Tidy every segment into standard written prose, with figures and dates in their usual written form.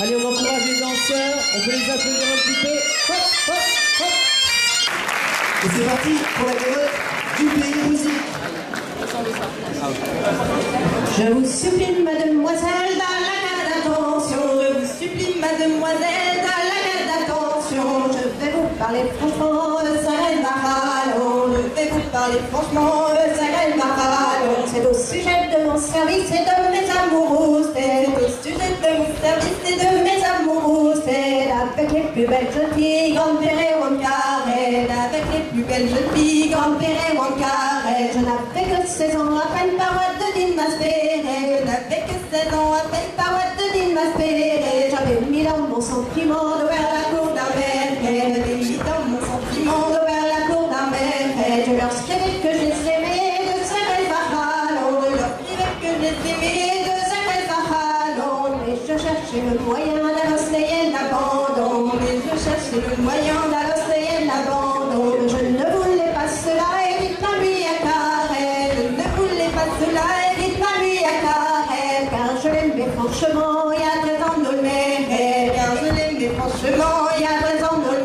Allez, on encourage les danseurs, on peut les applaudir un petit peu. Hop, hop, hop. Et c'est parti pour la galotte du Pays Musique. Je vous supplie, mademoiselle, dans la garde d'attention. Je vous supplie, mademoiselle, dans la garde d'attention. Je vais vous parler franchement, ça reste maralon. Je vais vous parler franchement, ça reste maralon. C'est au sujet de mon service et de mes amoureux. C'est au sujet de mon service et de mes amoureux. C'est avec les plus belles jeunes filles, grande-père et Wankarel. Avec les plus belles jeunes filles, grande-père et Wankarel. Je n'avais que 16 ans, à peine paroisse de Dine m'aspérer. Je n'avais que 16 ans, à peine paroisse de Dine m'aspérer. J'avais mis dans mon sentiment de vers la cour d'un maire. J'avais mis dans mon sentiment de vers la cour d'un maire. Je leur scrivais que je les aimais de Sarel Vahalon. Je leur scrivais que je les aimais de Sarel Vahalon. Mais je cherchais le moyen d'Alosleyen l'abandon. Mais je cherchais le moyen d'Alosleyen l'abandon. Je ne voulais pas cela et dites-moi lui à Karel. Je ne voulais pas cela et dites-moi lui à Karel. Car je l'aimais franchement, il y a 13 ans de le car je l'aimais franchement, il y a 13 ans de le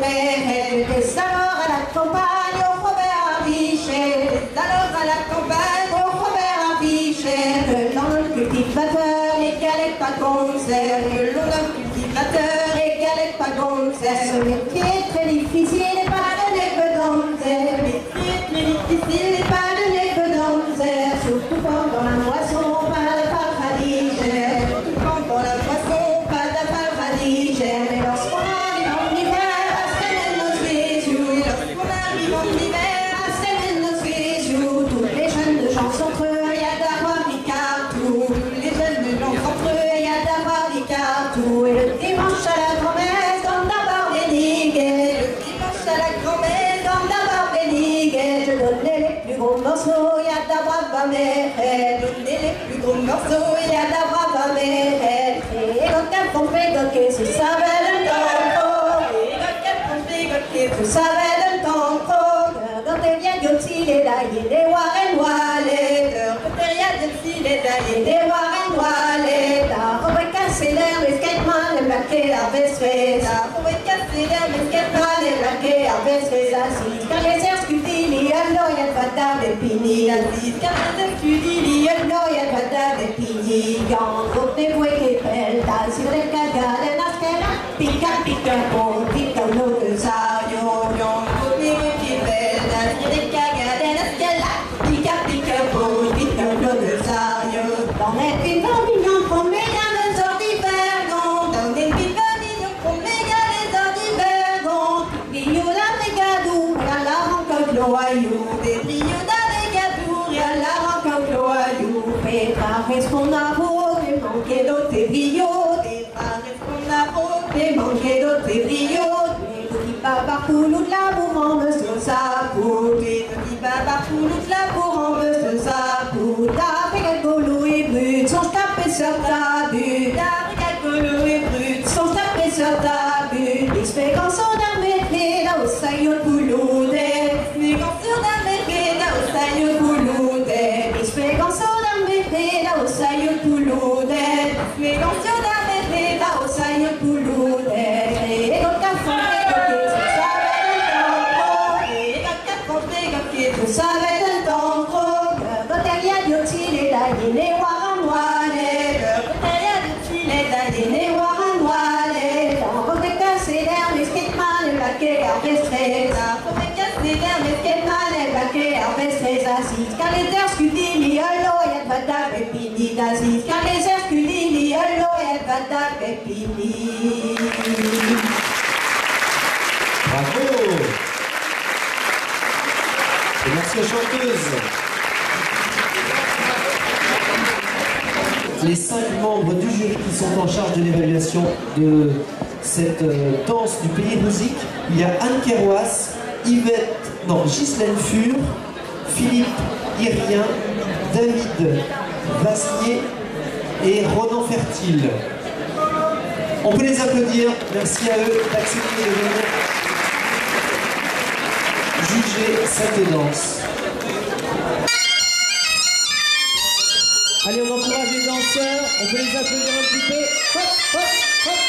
j'étais alors à la campagne au Robert Avichet. J'étais alors à la campagne au Robert Avichet. Le nom de cultivateur égalait pas concert. Le nom de cultivateur égalait pas concert. Ce métier est très difficile et pas de nez d'enfer. Ce métier est très difficile et pas de nez d'enfer. Surtout pendant la moisson, pas de paradis. Surtout pendant la moisson, pas de paradis. Mais lorsqu'on arrive en hiver, à semaine nos Jésus. Lorsqu'on arrive en hiver, à semaine nos Jésus. Tous les jeunes de gens entre eux, il y a d'avoir Ricardo. Tous les jeunes de gens entre eux, il y a d'avoir Ricardo. Et le dimanche à la grand-messe, comme d'abord bénigué. Le dimanche à la grand-messe, comme d'abord bénigué. Je donnais les plus gros morceaux, il y a d'avoir ma mère. Je donnais les plus gros morceaux, il y a d'avoir ma mère. Et quand elles font pégoquer, si ça va le temps. Et quand elles font pégoquer, si ça va le temps. Quand elle vient de filer là, il y a des Warren Wallet. Quand elle vient de filer là, il y a des Warren Wallet. On va casser l'air, les skateman, les blaqués, la veste. On va casser l'air, les skateman, les blaqués, la veste. Car les airs scudili, alors il y a pas d'abépini. Car les airs scudili, alors il y a pas d'abépini. Quand on est voué qui pèle, t'as si les cagas, les nasquelles, pica, pica, bon, pica, l'eau de saillon. Quand on est voué qui pèle, t'as si les cagas, les nasquelles, pica, pica, bon, pica, l'eau de saillon. Dans les vivants mignons, pour méga les heures d'hiver, dans les vivants mignons, pour méga les heures d'hiver, brillo d'Avegadou, et à la rencontre l'oyau, des brillos d'Avegadou, et à la rencontre l'oyau, des frères responsable, des manqués d'autres brillos, des frères responsable, des manqués d'autres brillos, des petits babarcoulous de la bourre, monsieur Sapou, des petits babarcoulous de la bourre, monsieur Sapou, d'Afrique Golou et brut, sans taper sur ta butte, d'Afrique Golou et brut, sans taper sur ta butte, l'espérance d'Amérique, là où ça y est boulot, l'espérance d'Amérique, là où ça y est boulot, l'espérance d'Amérique, là où ça y est boulot, l'espérance d'Amérique, là où ça y est boulot, et quand t'as fait, tu savais le temps trop, quand il y a du filet là, il est noir en noir, quand il y a du filet là, il est noir en noir, on va casser l'air, les skateman, les blaqués, orchestrés, on va casser l'air, les skateman, les blaqués, orchestrés, assis, car les airs scudili, allo, il y a pas d'abépini, assis, car les airs scudili, allo, il y a pas d'abépini. Bravo. Et merci aux chanteuses. Les 5 membres du jury qui sont en charge de l'évaluation de cette danse du Pays Musique, il y a Anne Kerouas, Ghislaine Fur, Philippe Irien, David Vasnier et Ronan Fertile. On peut les applaudir. Merci à eux d'accepter de venir juger cette danse. Allez, on encourage les danseurs, on peut les applaudir un petit peu. Hop, hop, hop.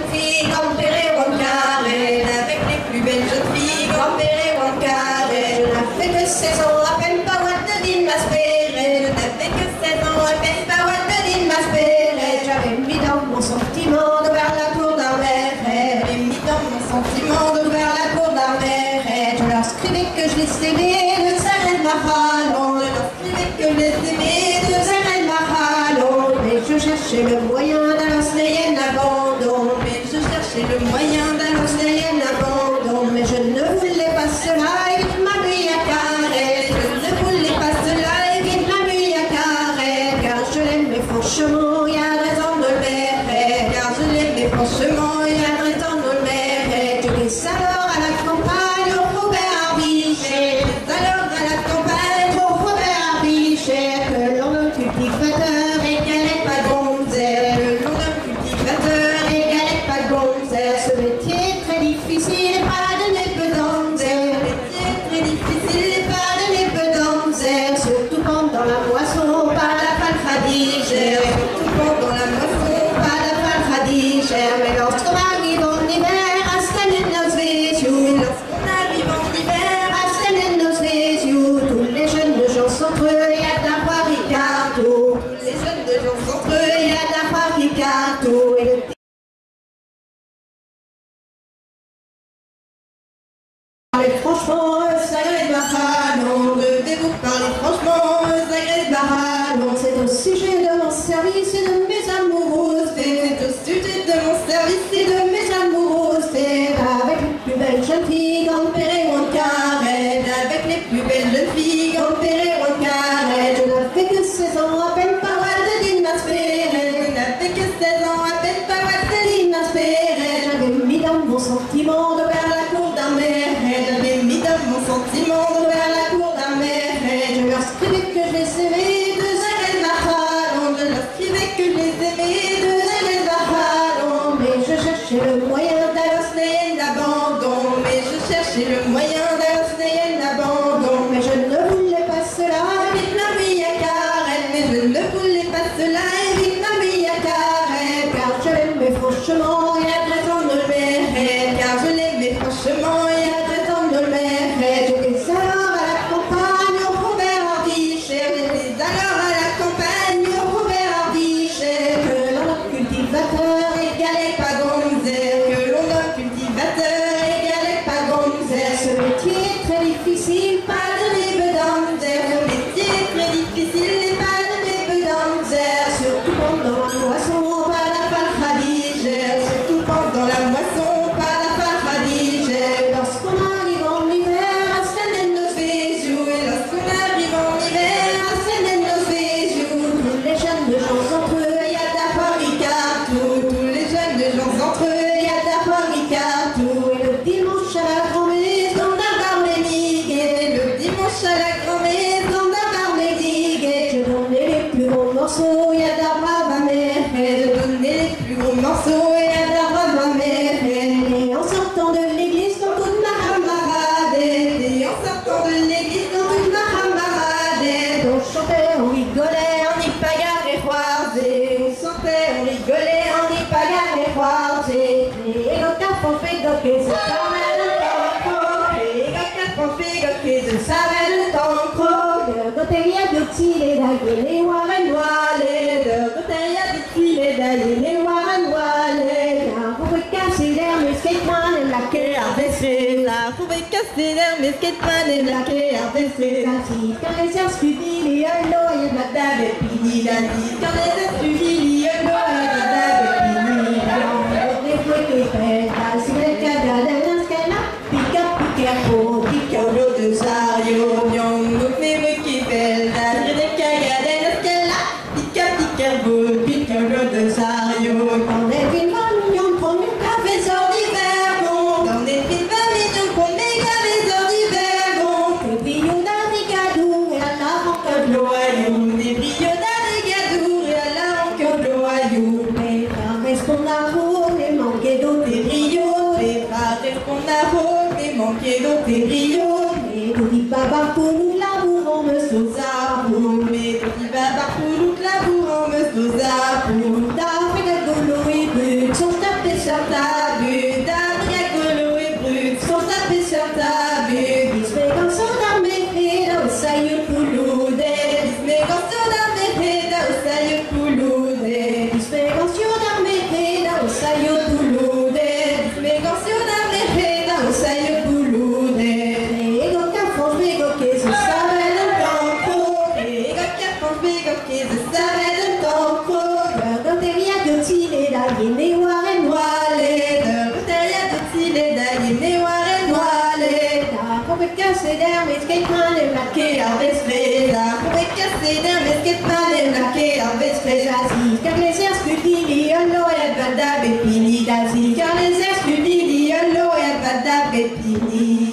jeunes filles, grand-père et Wankarel, avec les plus belles jeunes filles, grand-père et Wankarel. Je n'avais que 16 ans, à peine pas Waltadine m'aspérait. Je n'avais que 16 ans, à peine pas Waltadine m'aspérait. J'avais mis dans mon sentiment de vers la cour d'un verre. J'avais mis dans mon sentiment de vers la cour d'un verre. Je leur scrivais que je les aimais de Zarel Mahalon. Je leur scrivais que je les aimais de Zarel Mahalon. Mais je cherchais le moyen d'annoncer l'abandon. Mais je cherchais le moyen d'annoncer l'abandon. Mais je ne voulais pas cela, il m'a mis à carré. Je ne voulais pas cela, il m'a mis à carré. Car je l'aimais franchement, il y a raison de le faire. Car je l'aimais franchement, il y a raison de le faire. Je vais alors à la campagne, au Robert Arbichet. Alors à la campagne, au Robert Arbichet. Que l'on me cultivateur égalait pas gonzère. Le nom d'un cultivateur égalait pas gonzère. Ce métier est très difficile, pas de népedonzère. Ce métier est très difficile, pas de népedonzère. Surtout pendant la moisson, pas la palfradigère. Surtout pendant la moisson, pas la palfradigère. Mais lorsqu'on arrive en hiver, à Stanislas-Véziou, lorsqu'on arrive en hiver, à Stanislas-Véziou, tous les jeunes de gens s'entre eux, il y a de la voix Ricardo. Tous les jeunes de gens s'entre eux, il y a de la voix Ricardo. Et le parlez franchement, Zagreb Mahalon. Devez-vous parler franchement, Zagreb Mahalon. C'est au sujet de mon service et de mes amoureuses. C'est au sujet de mon service et de mes amoureuses. C'est avec les plus belles jeunes filles, grand-père et Wankarel. Avec les plus belles jeunes filles, grand-père et Wankarel. Je n'avais que 16 ans, à peine pas Waltadine m'aspérait. Je n'avais que 16 ans, à peine pas Waltadine m'aspérait. J'avais mis dans mon sentiment de vers la cour d'un maire. J'avais mis dans mon sentiment de vers la cour d'un maire. Je leur scrivais que je les aimais de Zarel Mahalon. Je leur scrivais que je les aimais de Zarel Mahalon. Mais je cherchais le moyen d'annoncer l'abandon. Mais je cherchais le moyen d'annoncer l'abandon. Mais je ne voulais pas cela, vite la vie à carré. Mais je ne voulais pas cela, vite la vie à carré. Car je l'aimais franchement, il y a raison de le mériter. Car je l'aimais franchement, il y a raison de le mériter. J'étais alors à la campagne, au Robert Arbichet. J'étais alors à la campagne, au Robert Arbichet. Que l'on a cultivateur égalait pas gonzère. Que l'on a cultivateur égalait pas gonzère. Ce métier est très difficile, pas de nébedonzère. Ce métier est très difficile, pas de nébedonzère. Surtout pendant la moisson, pas la palfradigère. Surtout pendant la moisson, pas la palfradigère. Lorsqu'on arrive en hiver, à Stanislas-Véziou. Et lorsqu'on arrive en hiver, à Stanislas-Véziou, tous les jeunes de gens entre eux, il y a de la Ricardo. Tous les jeunes de gens entre eux, il y a de la Ricardo. Et le dimanche à la grand-maison d'Abar les ligues. Le dimanche à la grand-maison d'Abar les ligues. Je donnais les plus gros morceaux, il y a de la brave mère. Je donnais les plus gros morceaux, il y a de la brave mère. Et en sortant de l'église, dans toute ma camarade. Et en sortant de l'église, dans toute ma camarade. On chantait, on rigolait, on y bagarre et croisé. On chantait, on rigolait, on y bagarre et croisé. Et le cap on fait goquer, ça savait le temps. Et le cap on fait goquer, ça savait le temps. De côté il y a de petits les dagues, les noirs et noirs. De côté il y a de petits les dagues, les noirs et noirs. Car vous pouvez casser l'air, mais skateman et la quai RDC. Là, vous pouvez casser l'air, mais skateman et la quai RDC. Ainsi, quand les airs suivis, les yolo et madame et pini. La dit, quand les airs suivis, les yolo et madame et pini. Les fruits qui fait, ainsi les cadavres dans ce qu'elle a. Pica, pica, po, pica, de Zario, nyongo, fais-moi qui fait, la les cadavres dans ce qu'elle a. Pica, pica, po, pica, de Zario. Quand les films mignons prennent une café sur d'hiver, bon. Dans les films mignons prennent des cafés sur d'hiver, bon. Des brillos d'Arigadou et à la ranque de l'Oyou. Des brillos d'Arigadou et à la ranque de l'Oyou. Les frères Esponaro, les manqués d'eau des brillos. Les frères Esponaro, les manqués d'eau des brillos. Mais tout dit baba pour nous labourons, me sous arbre. Mais tout dit baba pour nous labourons, me sous arbre. T'as fait de golo et but, sans taper sur ta but, d'Abriacolo et Brut sont tapés sur ta but. Bismégans sont armés, et là, au saillot pouloudé. Bismégans sont armés, et là, au saillot pouloudé. Bismégans sont armés, et là, au saillot pouloudé. Bismégans sont armés, et là, au saillot pouloudé. Et go cafon, je vais goquer, ce savait le temps pro. Et go cafon, je vais goquer, ce savait le temps pro. Et la guinée noire et voilée, de bouteille de style la guinée noire et voilée. La coupe cassée d'air, mais skate man est marqué en vespre. La coupe cassée d'air, mais skate man est marqué en vespre. Assis, car les airs scudili, l'eau et badab et pini. Assis, car les airs scudili, l'eau et badab et pini.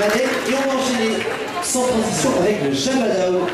Madec. Et on va enchaîner sans transition avec le Jabadao.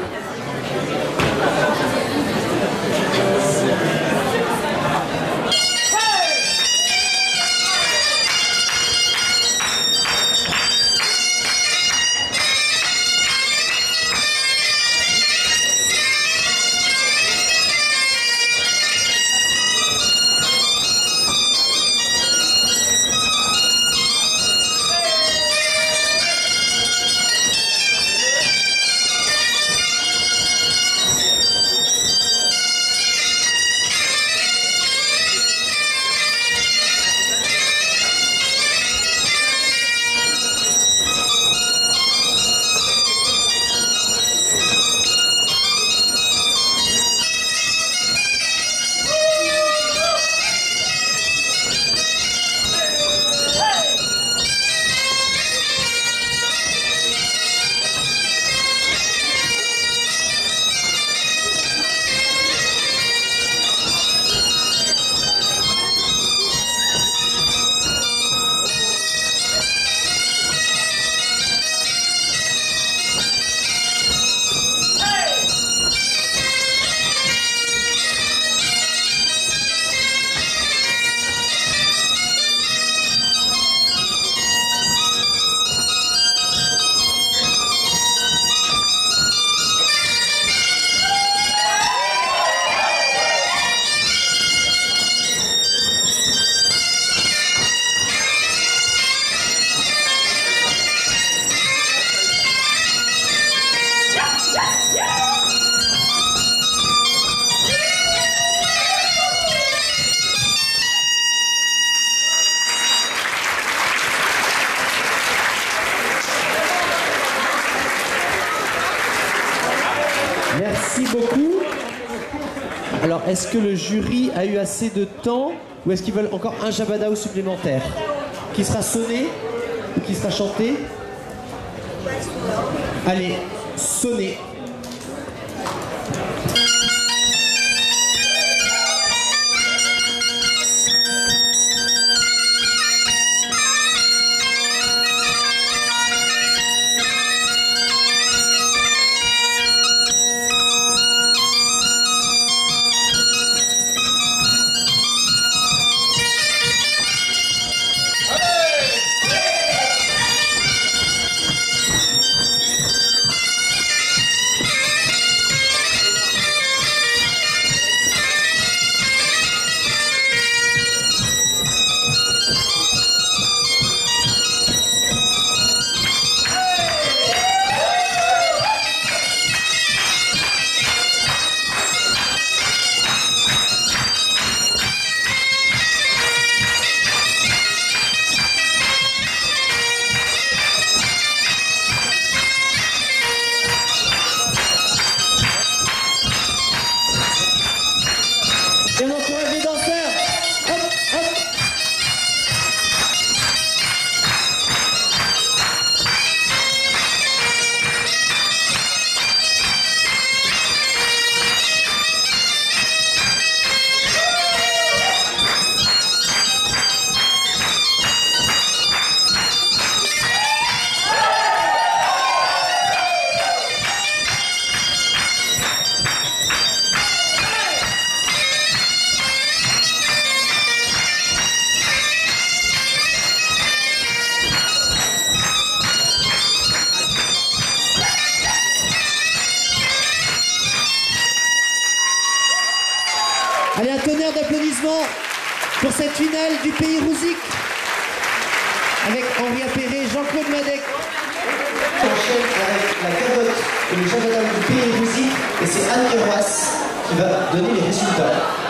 Merci beaucoup. Alors, est-ce que le jury a eu assez de temps ou est-ce qu'ils veulent encore un Jabadao supplémentaire qui sera sonné ou qui sera chanté? Allez, sonnez. Et on encourage les danseurs. Hop, hop. Allez, un tonnerre d'applaudissements pour cette finale du Pays Rouzic avec Henri Appéré, Jean-Claude Madec. On enchaîne avec la carotte et le Jabadao du Pays Rouzic et c'est Anne Kerouas qui va donner les résultats.